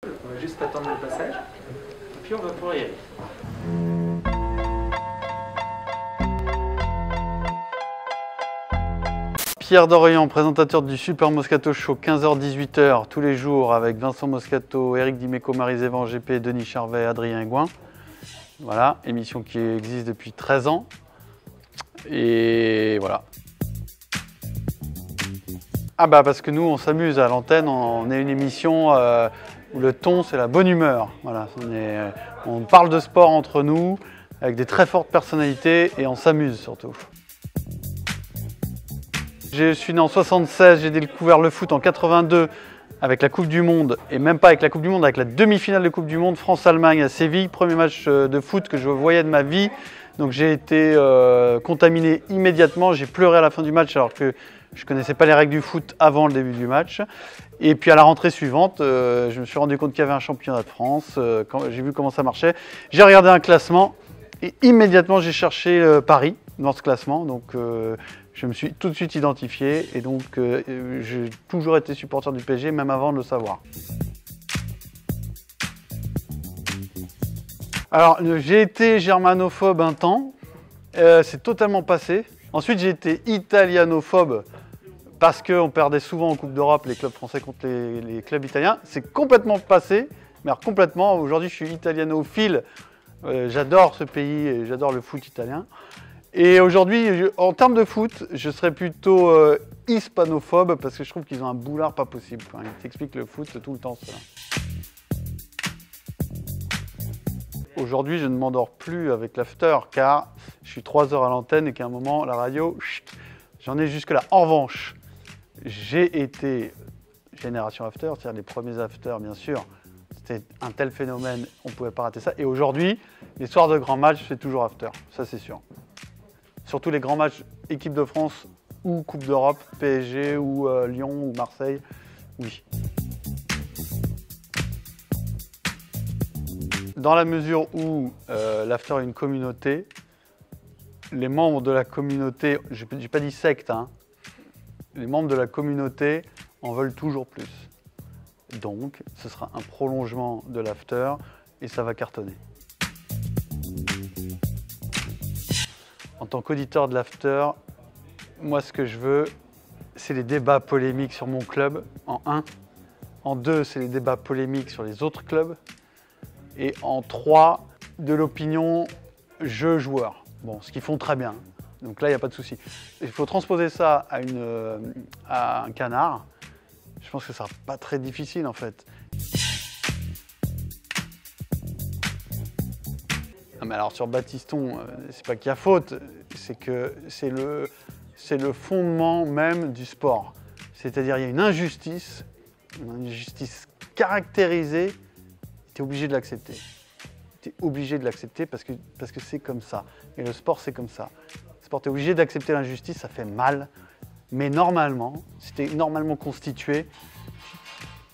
On va juste attendre le passage, puis on va pouvoir y aller. Pierre Dorian, présentateur du Super Moscato Show, 15h-18h tous les jours avec Vincent Moscato, Eric Dimeco, Marie Zévan, GP, Denis Charvet, Adrien Gouin. Voilà, émission qui existe depuis 13 ans. Et voilà. Ah bah parce que nous on s'amuse à l'antenne, on est une émission où le ton c'est la bonne humeur. Voilà, on parle de sport entre nous avec des très fortes personnalités et on s'amuse surtout. Je suis né en 76, j'ai découvert le foot en 82 avec la Coupe du Monde, et même pas avec la Coupe du Monde, avec la demi-finale de Coupe du Monde, France-Allemagne à Séville, premier match de foot que je voyais de ma vie. Donc j'ai été contaminé immédiatement, j'ai pleuré à la fin du match alors que je ne connaissais pas les règles du foot avant le début du match. Et puis à la rentrée suivante, je me suis rendu compte qu'il y avait un championnat de France, quand j'ai vu comment ça marchait. J'ai regardé un classement et immédiatement j'ai cherché Paris dans ce classement. Donc je me suis tout de suite identifié et donc j'ai toujours été supporter du PSG, même avant de le savoir. Alors j'ai été germanophobe un temps, c'est totalement passé. Ensuite j'ai été italianophobe parce qu'on perdait souvent en Coupe d'Europe les clubs français contre les clubs italiens. C'est complètement passé, mais alors complètement. Aujourd'hui je suis italianophile, j'adore ce pays et j'adore le foot italien. Et aujourd'hui, en termes de foot, je serais plutôt hispanophobe parce que je trouve qu'ils ont un boulard pas possible. Enfin, ils t'expliquent le foot tout le temps, cela. Aujourd'hui, je ne m'endors plus avec l'after car je suis 3 heures à l'antenne et qu'à un moment, la radio, j'en ai jusque-là. En revanche, j'ai été génération after, c'est-à-dire les premiers after, bien sûr. C'était un tel phénomène, on ne pouvait pas rater ça. Et aujourd'hui, les soirs de grands matchs, c'est toujours after, ça c'est sûr. Surtout les grands matchs équipe de France ou Coupe d'Europe, PSG ou Lyon ou Marseille, oui. Dans la mesure où l'after est une communauté, les membres de la communauté, je n'ai pas dit secte, hein, les membres de la communauté en veulent toujours plus. Donc ce sera un prolongement de l'after et ça va cartonner. En tant qu'auditeur de l'after, moi ce que je veux, c'est les débats polémiques sur mon club, en 1. En 2, c'est les débats polémiques sur les autres clubs. Et en 3, de l'opinion jeu-joueur. Bon, ce qu'ils font très bien. Donc là, il n'y a pas de souci. Il faut transposer ça à un canard. Je pense que ça sera pas très difficile en fait. Non, mais alors sur Battiston, c'est pas qu'il y a faute, c'est que c'est le fondement même du sport. C'est-à-dire il y a une injustice caractérisée, tu es obligé de l'accepter. Tu es obligé de l'accepter parce que c'est comme ça. Et le sport, c'est comme ça. Le sport, tu es obligé d'accepter l'injustice, ça fait mal. Mais normalement, si tu es normalement constitué,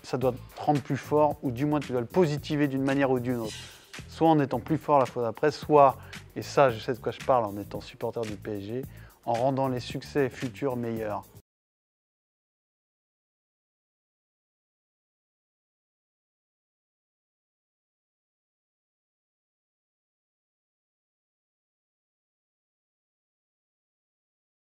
ça doit te rendre plus fort, ou du moins tu dois le positiver d'une manière ou d'une autre. Soit en étant plus fort la fois d'après, soit, et ça je sais de quoi je parle en étant supporter du PSG, en rendant les succès futurs meilleurs.